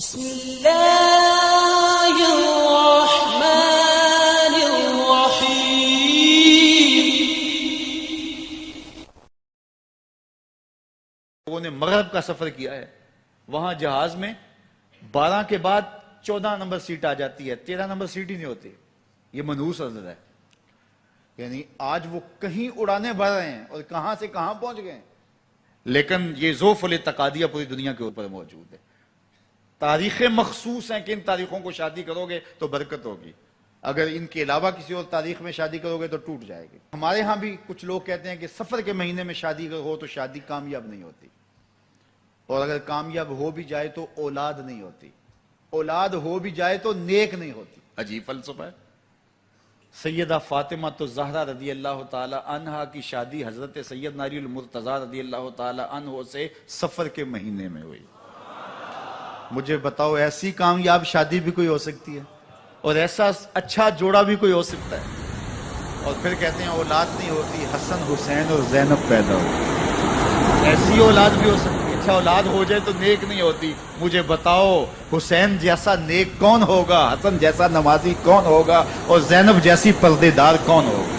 بسم اللہ الرحمن الرحیم۔ لوگوں نے مغرب کا سفر کیا ہے، وہاں جہاز میں 12 کے بعد 14 نمبر سیٹ آ جاتی ہے، 13 نمبر سیٹ ہی نہیں ہوتی۔ یہ منحوس عدد ہے، یعنی آج وہ کہیں اڑانے بھر رہے ہیں اور کہاں سے کہاں پہنچ گئے ہیں، لیکن یہ ذوف الاعتقادیہ پوری دنیا کے اوپر موجود ہے۔ تاریخیں مخصوص ہیں کہ ان تاریخوں کو شادی کرو گے تو برکت ہوگی، اگر ان کے علاوہ کسی اور تاریخ میں شادی کرو گے تو ٹوٹ جائے گی۔ ہمارے ہاں بھی کچھ لوگ کہتے ہیں کہ سفر کے مہینے میں شادی ہو تو شادی کامیاب نہیں ہوتی، اور اگر کامیاب ہو بھی جائے تو اولاد نہیں ہوتی، اولاد ہو بھی جائے تو نیک نہیں ہوتی۔ عجیب فلسفہ ہے۔ سیدہ فاطمہ تو زہرا رضی اللہ تعالی عنہا کی شادی حضرت سیدنا علی المرتضیٰ رضی اللہ تعالی عنہ سے سفر کے مہینے میں ہوئی۔ مجھے بتاؤ ایسی کامیاب شادی بھی کوئی ہو سکتی ہے، اور ایسا اچھا جوڑا بھی کوئی ہو سکتا ہے، اور پھر کہتے ہیں اولاد نہیں ہوتی، حسن حسین اور زینب پیدا ہو۔ ایسی اولاد بھی ہو سکتی ہے، اچھا اولاد ہو جائے تو نیک نہیں ہوتی۔ مجھے بتاؤ حسین جیسا نیک کون ہوگا، حسن جیسا نمازی کون ہوگا، اور زینب جیسی پردے دار کون ہوگا؟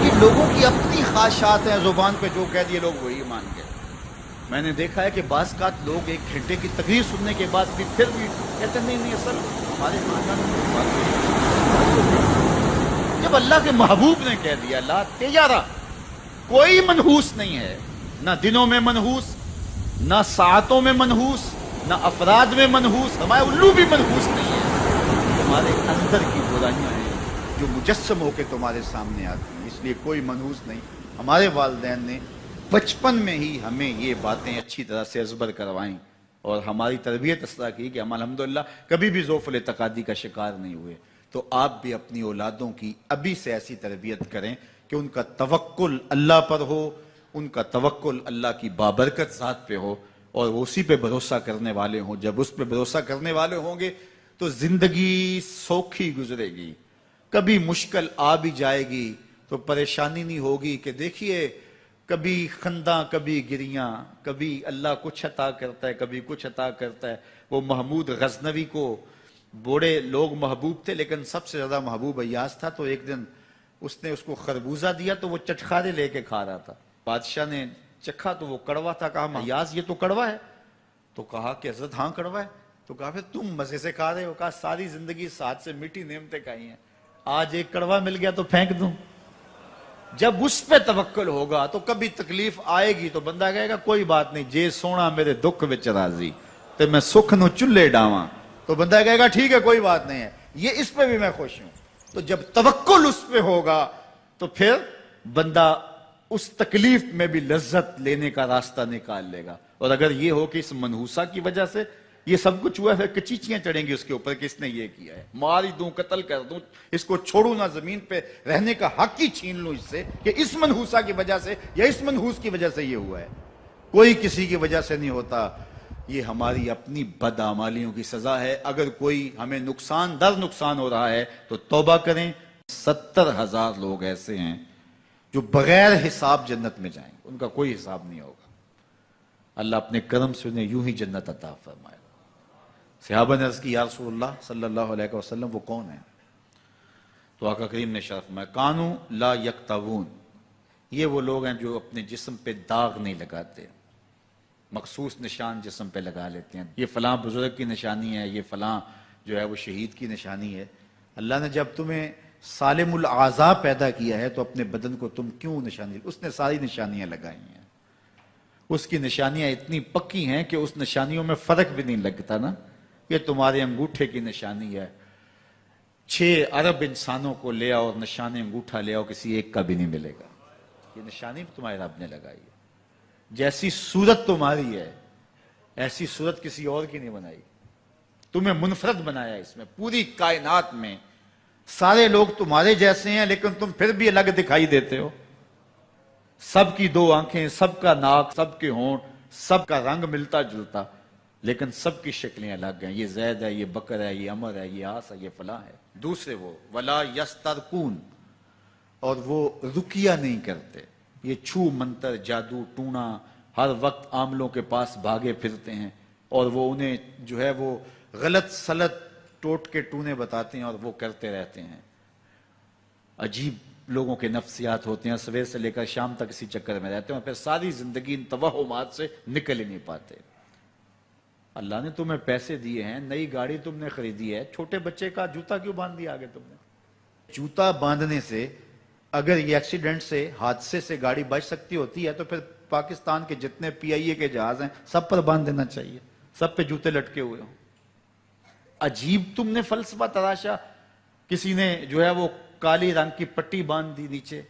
یہ لوگوں کی اپنی خواہشات ہیں، زبان پہ جو کہہ دیے لوگ وہی مان گئے۔ میں نے دیکھا ہے کہ بعض اوقات لوگ 1 گھنٹے کی تقریر سننے کے بعد بھی پھر بھی کہتے ہیں نہیں اصل ہمارے خاندان میں بات نہیں۔ جب اللہ کے محبوب نے کہہ دیا لا تجارہ، کوئی منحوس نہیں ہے، نہ دنوں میں منحوس، نہ ساعتوں میں منحوس، نہ افراد میں منحوس، ہمارے الو بھی منحوس نہیں ہے۔ تمہارے اندر کی برائیاں ہیں جو مجسم ہو کے تمہارے سامنے آتی ہیں، اس لیے کوئی منحوس نہیں۔ ہمارے والدین نے بچپن میں ہی ہمیں یہ باتیں اچھی طرح سے ازبر کروائیں، اور ہماری تربیت اس طرح کی کہ ہم الحمدللہ کبھی بھی ذوف الاعتقادی کا شکار نہیں ہوئے۔ تو آپ بھی اپنی اولادوں کی ابھی سے ایسی تربیت کریں کہ ان کا توکل اللہ پر ہو، ان کا توکل اللہ کی بابرکت ذات پہ ہو، اور وہ اسی پہ بھروسہ کرنے والے ہوں۔ جب اس پہ بھروسہ کرنے والے ہوں گے تو زندگی سوکھی گزرے گی، کبھی مشکل آ بھی جائے گی تو پریشانی نہیں ہوگی کہ دیکھیے کبھی خنداں کبھی گریاں، کبھی اللہ کچھ عطا کرتا ہے کبھی کچھ عطا کرتا ہے۔ وہ محمود غزنوی کو بوڑھے لوگ محبوب تھے، لیکن سب سے زیادہ محبوب ایاز تھا۔ تو ایک دن اس نے اس کو خربوزہ دیا تو وہ چٹخارے لے کے کھا رہا تھا۔ بادشاہ نے چکھا تو وہ کڑوا تھا، کہا ایاز یہ تو کڑوا ہے؟ تو کہا کہ حضرت ہاں کڑوا ہے۔ تو کہا پھر تم مزے سے کھا رہے ہو؟ کہا ساری زندگی ساتھ سے میٹھی نعمتیں کھائی ہیں، آج ایک کڑوا مل گیا تو پھینک دوں؟ جب اس پہ توکل ہوگا تو کبھی تکلیف آئے گی تو بندہ کہے گا کوئی بات نہیں، جے سونا میرے دکھ وچ راضی تے میں سکھ نو چلے ڈاواں، تو بندہ کہے گا ٹھیک ہے کوئی بات نہیں ہے، یہ اس پہ بھی میں خوش ہوں۔ تو جب توکل اس پہ ہوگا تو پھر بندہ اس تکلیف میں بھی لذت لینے کا راستہ نکال لے گا۔ اور اگر یہ ہو کہ اس منحوسہ کی وجہ سے یہ سب کچھ ہوا ہے، پھر کچیچیاں چڑھیں گی اس کے اوپر کہ اس نے یہ کیا ہے، مار ہی دوں، قتل کر دوں، اس کو چھوڑوں نہ، زمین پہ رہنے کا حق ہی چھین لوں اس سے کہ اس منحوسہ کی وجہ سے یا اس منحوس کی وجہ سے یہ ہوا ہے۔ کوئی کسی کی وجہ سے نہیں ہوتا، یہ ہماری اپنی بدعمالیوں کی سزا ہے۔ اگر کوئی ہمیں نقصان در نقصان ہو رہا ہے تو توبہ کریں۔ 70,000 لوگ ایسے ہیں جو بغیر حساب جنت میں جائیں گے، ان کا کوئی حساب نہیں ہوگا۔ اللہ اپنے کرم سے انہیں یوں ہی جنت عطا فرمائے۔ صحابہ نے عرض کی یا رسول اللہ صلی اللہ علیہ وسلم وہ کون ہیں؟ تو آقا کریم نے شرف میں کانو لا یکتوون، یہ وہ لوگ ہیں جو اپنے جسم پہ داغ نہیں لگاتے، مخصوص نشان جسم پہ لگا لیتے ہیں، یہ فلاں بزرگ کی نشانی ہے، یہ فلاں جو ہے وہ شہید کی نشانی ہے۔ اللہ نے جب تمہیں سالم الاعضاء پیدا کیا ہے تو اپنے بدن کو تم کیوں نشانی، اس نے ساری نشانیاں لگائی ہیں، اس کی نشانیاں اتنی پکی ہیں کہ اس نشانیوں میں فرق بھی نہیں لگتا نا۔ یہ تمہارے انگوٹھے کی نشانی ہے، 6 ارب انسانوں کو لے آؤ اور نشان انگوٹھا لے آؤ، کسی ایک کا بھی نہیں ملے گا۔ یہ نشانی تمہارے رب نے لگائی ہے۔ جیسی صورت تمہاری ہے ایسی صورت کسی اور کی نہیں بنائی، تمہیں منفرد بنایا اس میں۔ پوری کائنات میں سارے لوگ تمہارے جیسے ہیں لیکن تم پھر بھی الگ دکھائی دیتے ہو۔ سب کی 2 آنکھیں، سب کا ناک، سب کے ہونٹ، سب کا رنگ ملتا جلتا، لیکن سب کی شکلیں الگ ہیں۔ یہ زید ہے، یہ بکر ہے، یہ عمر ہے، یہ آس ہے، یہ فلاں ہے۔ دوسرے وہ ولا یسترقون، اور وہ رقیہ نہیں کرتے، یہ چھو منتر جادو ٹونا ہر وقت عاملوں کے پاس بھاگے پھرتے ہیں، اور وہ انہیں جو ہے وہ غلط سلط ٹوٹ کے ٹونے بتاتے ہیں اور وہ کرتے رہتے ہیں. عجیب لوگوں کے نفسیات ہوتے ہیں, صبح سے لے کر شام تک اسی چکر میں رہتے ہیں اور پھر ساری زندگی ان توہمات سے نکل ہی نہیں پاتے. اللہ نے تمہیں پیسے دیے ہیں, نئی گاڑی تم نے خریدی ہے, چھوٹے بچے کا جوتا کیوں باندھ دیا آگے تم نے؟ جوتا باندھنے سے اگر یہ ایکسیڈنٹ سے, حادثے سے گاڑی بچ سکتی ہوتی ہے تو پھر پاکستان کے جتنے پی آئی اے کے جہاز ہیں سب پر باندھ دینا چاہیے, سب پہ جوتے لٹکے ہوئے ہوں. عجیب تم نے فلسفہ تراشا. کسی نے جو ہے وہ کالی رنگ کی پٹی باندھ دی نیچے,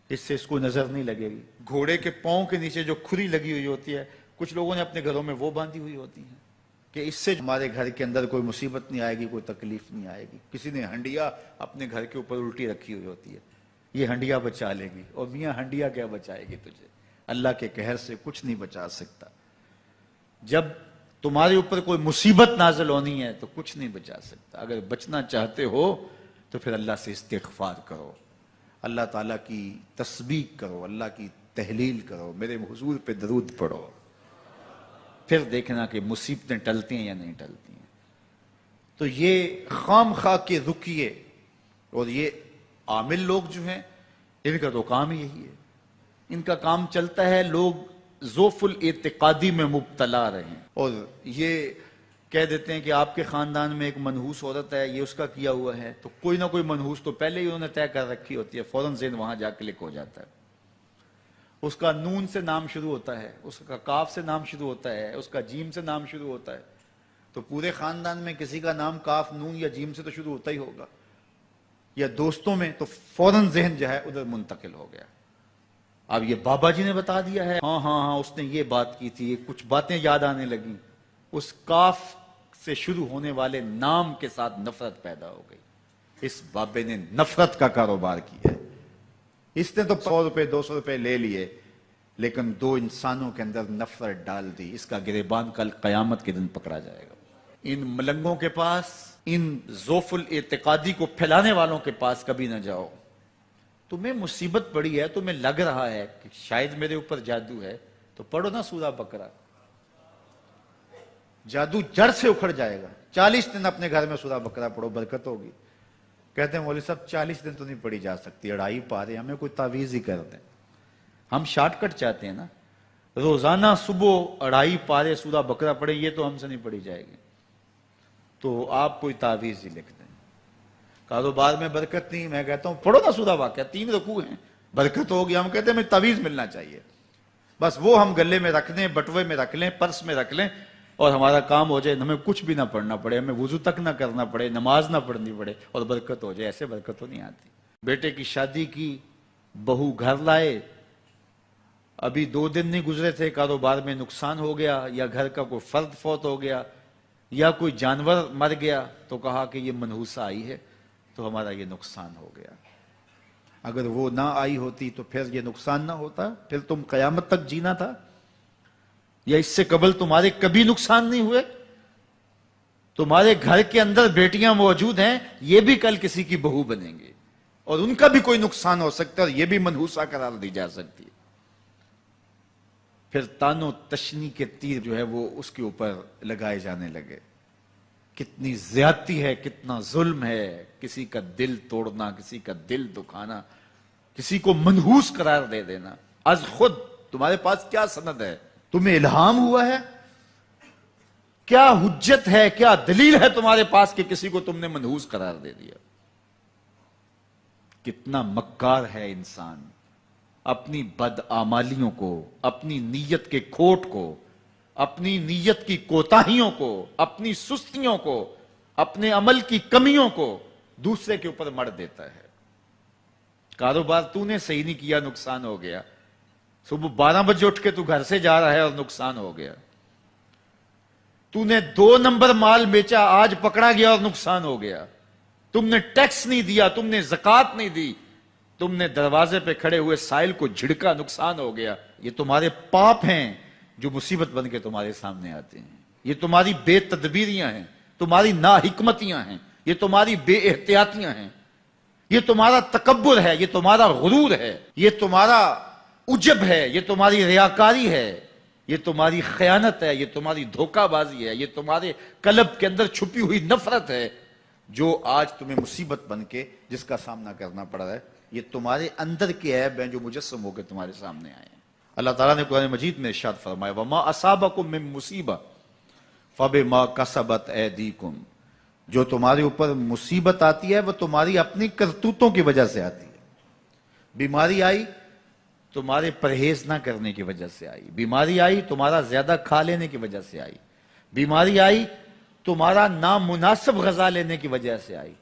اس سے اس کو نظر نہیں لگے گی. گھوڑے کے پاؤں کے نیچے جو کھری لگی ہوئی ہوتی ہے, کچھ لوگوں نے اپنے گھروں میں وہ باندھی ہوئی ہوتی ہیں کہ اس سے ہمارے گھر کے اندر کوئی مصیبت نہیں آئے گی, کوئی تکلیف نہیں آئے گی. کسی نے ہنڈیا اپنے گھر کے اوپر الٹی رکھی ہوئی ہوتی ہے, یہ ہنڈیا بچا لے گی. اور میاں ہنڈیا کیا بچائے گی تجھے؟ اللہ کے قہر سے کچھ نہیں بچا سکتا. جب تمہارے اوپر کوئی مصیبت نازل ہونی ہے تو کچھ نہیں بچا سکتا. اگر بچنا چاہتے ہو تو پھر اللہ سے استغفار کرو, اللہ تعالیٰ کی تسبیح کرو, اللہ کی تحلیل کرو, میرے حضور پہ درود پڑھو, پھر دیکھنا کہ مصیبتیں ٹلتی ہیں یا نہیں ٹلتی ہیں. تو یہ خام خواہ کے رکیے اور یہ عامل لوگ جو ہیں ان کا تو کام ہی یہی ہے. ان کا کام چلتا ہے لوگ ذوف الاعتقادی میں مبتلا رہیں اور یہ کہہ دیتے ہیں کہ آپ کے خاندان میں ایک منحوس عورت ہے, یہ اس کا کیا ہوا ہے, تو کوئی نہ کوئی منحوس تو پہلے ہی انہوں نے طے کر رکھی ہوتی ہے, فوراً ذہن وہاں جا کلک ہو جاتا ہے. اس کا نون سے نام شروع ہوتا ہے, اس کا کاف سے نام شروع ہوتا ہے, اس کا جیم سے نام شروع ہوتا ہے, تو پورے خاندان میں کسی کا نام کاف, نون یا جیم سے تو شروع ہوتا ہی ہوگا, یا دوستوں میں, تو فوراً ذہن جو ہے ادھر منتقل ہو گیا. اب یہ بابا جی نے بتا دیا ہے, ہاں ہاں ہاں اس نے یہ بات کی تھی, کچھ باتیں یاد آنے لگی. اس کاف سے شروع ہونے والے نام کے ساتھ نفرت پیدا ہو گئی. اس بابے نے نفرت کا کاروبار کیا ہے. اس نے تو 100 روپے 200 روپے لے لیے, لیکن 2 انسانوں کے اندر نفرت ڈال دی. اس کا گریبان کل قیامت کے دن پکڑا جائے گا. ان ملنگوں کے پاس, ان ذوف الاعتقادی کو پھیلانے والوں کے پاس کبھی نہ جاؤ. تمہیں مصیبت پڑی ہے, تمہیں لگ رہا ہے کہ شاید میرے اوپر جادو ہے, تو پڑھو نا سورہ بقرہ, جادو جڑ سے اکھڑ جائے گا. 40 دن اپنے گھر میں سورہ بقرہ پڑھو, برکت ہوگی. کہتے ہیں مولوی صاحب 40 دن تو نہیں پڑھی جا سکتی, 2.5 پارے, ہمیں کوئی تعویذ ہی کر دیں. ہم شارٹ کٹ چاہتے ہیں نا, روزانہ صبح 2.5 پارے سورہ بقرہ پڑھیں, یہ تو ہم سے نہیں پڑھی جائے گی, تو آپ کوئی تعویذ ہی لکھ دیں. کاروبار میں برکت نہیں, میں کہتا ہوں پڑھو نا سورہ واقعہ, 3 رکوع ہیں, برکت ہوگی. ہم کہتے ہیں ہمیں تعویذ ملنا چاہیے, بس وہ ہم گلے میں رکھ لیں, بٹوے میں رکھ لیں, پرس میں رکھ لیں, اور ہمارا کام ہو جائے, ہمیں کچھ بھی نہ پڑھنا پڑے, ہمیں وضو تک نہ کرنا پڑے, نماز نہ پڑھنی پڑے, اور برکت ہو جائے. ایسے برکت تو نہیں آتی. بیٹے کی شادی کی, بہو گھر لائے, ابھی 2 دن نہیں گزرے تھے, کاروبار میں نقصان ہو گیا, یا گھر کا کوئی فرد فوت ہو گیا, یا کوئی جانور مر گیا, تو کہا کہ یہ منحوسہ آئی ہے تو ہمارا یہ نقصان ہو گیا. اگر وہ نہ آئی ہوتی تو پھر یہ نقصان نہ ہوتا, پھر تم قیامت تک جینا تھا, یا اس سے قبل تمہارے کبھی نقصان نہیں ہوئے. تمہارے گھر کے اندر بیٹیاں موجود ہیں, یہ بھی کل کسی کی بہو بنیں گے, اور ان کا بھی کوئی نقصان ہو سکتا ہے, اور یہ بھی منحوسہ قرار دی جا سکتی ہے. پھر تانو تشنی کے تیر جو ہے وہ اس کے اوپر لگائے جانے لگے. کتنی زیادتی ہے, کتنا ظلم ہے, کسی کا دل توڑنا, کسی کا دل دکھانا, کسی کو منحوس قرار دے دینا. از خود تمہارے پاس کیا سند ہے؟ تمہیں الہام ہوا ہے؟ کیا حجت ہے, کیا دلیل ہے تمہارے پاس کہ کسی کو تم نے منحوس قرار دے دیا؟ کتنا مکار ہے انسان, اپنی بدعمالیوں کو, اپنی نیت کے کھوٹ کو, اپنی نیت کی کوتاہیوں کو, اپنی سستیوں کو, اپنے عمل کی کمیوں کو دوسرے کے اوپر مڑ دیتا ہے. کاروبار تو نے صحیح نہیں کیا, نقصان ہو گیا. صبح 12 بجے اٹھ کے تو گھر سے جا رہا ہے اور نقصان ہو گیا. تو نے 2 نمبر مال بیچا, آج پکڑا گیا اور نقصان ہو گیا. تم نے ٹیکس نہیں دیا, تم نے زکات نہیں دی, تم نے دروازے پہ کھڑے ہوئے سائل کو جھڑکا, نقصان ہو گیا. یہ تمہارے پاپ ہیں جو مصیبت بن کے تمہارے سامنے آتے ہیں. یہ تمہاری بے تدبیریاں ہیں, تمہاری ناحکمتیاں ہیں, یہ تمہاری بے احتیاطیاں ہیں, یہ تمہارا تکبر ہے, یہ تمہارا غرور ہے, یہ تمہارا عجب ہے, یہ تمہاری ریاکاری ہے, یہ تمہاری خیانت ہے، یہ تمہاری دھوکہ بازی ہے، یہ تمہارے قلب کے اندر چھپی ہوئی نفرت ہے جو آج تمہیں مصیبت بن کے جس کا سامنا کرنا پڑ رہا ہے. یہ تمہارے اندر کے عیب ہیں جو مجسم ہو کے تمہارے سامنے آئے ہیں. اللہ تعالیٰ نے قرآن مجید میں ارشاد فرمایا وَمَا أَصَابَكُم مِّن مُّصِيبَةٍ فَبِمَا كَسَبَتْ أَيْدِيكُمْ، جو تمہارے اوپر مصیبت آتی ہے وہ تمہاری اپنی کرتوتوں کی وجہ سے آتی ہے. بیماری آئی تمہارے پرہیز نہ کرنے کی وجہ سے آئی، بیماری آئی تمہارا زیادہ کھا لینے کی وجہ سے آئی، بیماری آئی تمہارا نامناسب غذا لینے کی وجہ سے آئی،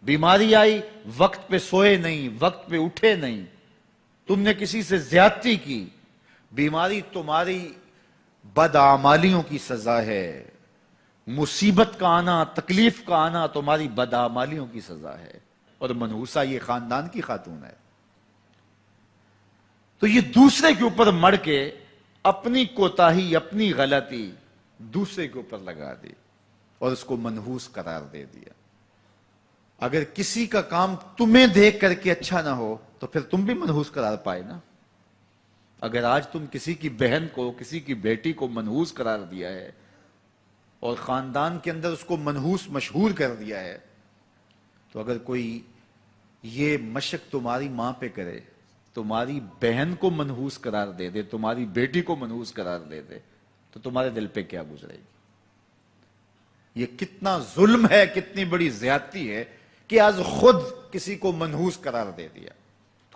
بیماری آئی وقت پہ سوئے نہیں، وقت پہ اٹھے نہیں، تم نے کسی سے زیادتی کی، بیماری تمہاری بدعمالیوں کی سزا ہے، مصیبت کا آنا، تکلیف کا آنا تمہاری بدعمالیوں کی سزا ہے. اور منحوسہ یہ خاندان کی خاتون ہے. تو یہ دوسرے کے اوپر مڑ کے اپنی کوتاہی، اپنی غلطی دوسرے کے اوپر لگا دی اور اس کو منحوس قرار دے دیا. اگر کسی کا کام تمہیں دیکھ کر کے اچھا نہ ہو تو پھر تم بھی منحوس قرار پائے نا. اگر آج تم کسی کی بہن کو، کسی کی بیٹی کو منحوس قرار دیا ہے اور خاندان کے اندر اس کو منحوس مشہور کر دیا ہے، تو اگر کوئی یہ مشق تمہاری ماں پہ کرے، تمہاری بہن کو منحوس قرار دے دے، تمہاری بیٹی کو منحوس قرار دے دے، تو تمہارے دل پہ کیا گزرے گی؟ یہ کتنا ظلم ہے، کتنی بڑی زیادتی ہے کہ آج خود کسی کو منحوس قرار دے دیا.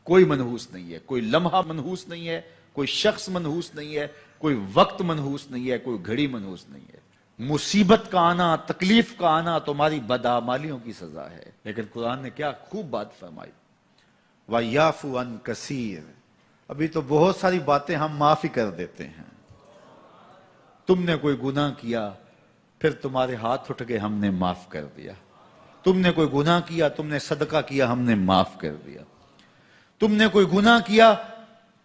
کوئی منحوس نہیں ہے، کوئی لمحہ منحوس نہیں ہے، کوئی شخص منحوس نہیں ہے، کوئی وقت منحوس نہیں ہے، کوئی گھڑی منحوس نہیں ہے. مصیبت کا آنا، تکلیف کا آنا تمہاری بدعمالیوں کی سزا ہے. لیکن قرآن نے کیا خوب بات فرمائی، وَيَعْفُو عَنْ كَثِيرٍ، ابھی تو بہت ساری باتیں ہم معاف ہی کر دیتے ہیں. تم نے کوئی گناہ کیا، پھر تمہارے ہاتھ اٹھ کے ہم نے معاف کر دیا. تم نے کوئی گناہ کیا، تم نے صدقہ کیا، ہم نے معاف کر دیا. تم نے کوئی گناہ کیا،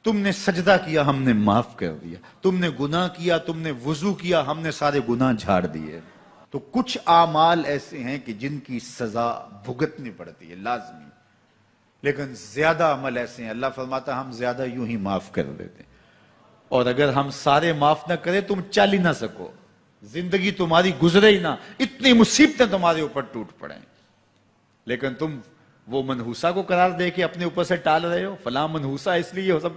تم نے سجدہ کیا، ہم نے معاف کر دیا. تم نے گناہ کیا، تم نے وضو کیا، ہم نے سارے گناہ جھاڑ دیے. تو کچھ اعمال ایسے ہیں کہ جن کی سزا بھگتنی پڑتی ہے لازمی، لیکن زیادہ عمل ایسے ہیں اللہ فرماتا ہے ہم زیادہ یوں ہی معاف کر دیتے ہیں. اور اگر ہم سارے معاف نہ کریں تم چل ہی نہ سکو، زندگی تمہاری گزرے ہی نہ، اتنی مصیبتیں تمہارے اوپر ٹوٹ پڑیں. لیکن تم وہ منحوسہ کو قرار دے کے اپنے اوپر سے ٹال رہے ہو، فلاں منحوسہ اس لیے ہو سب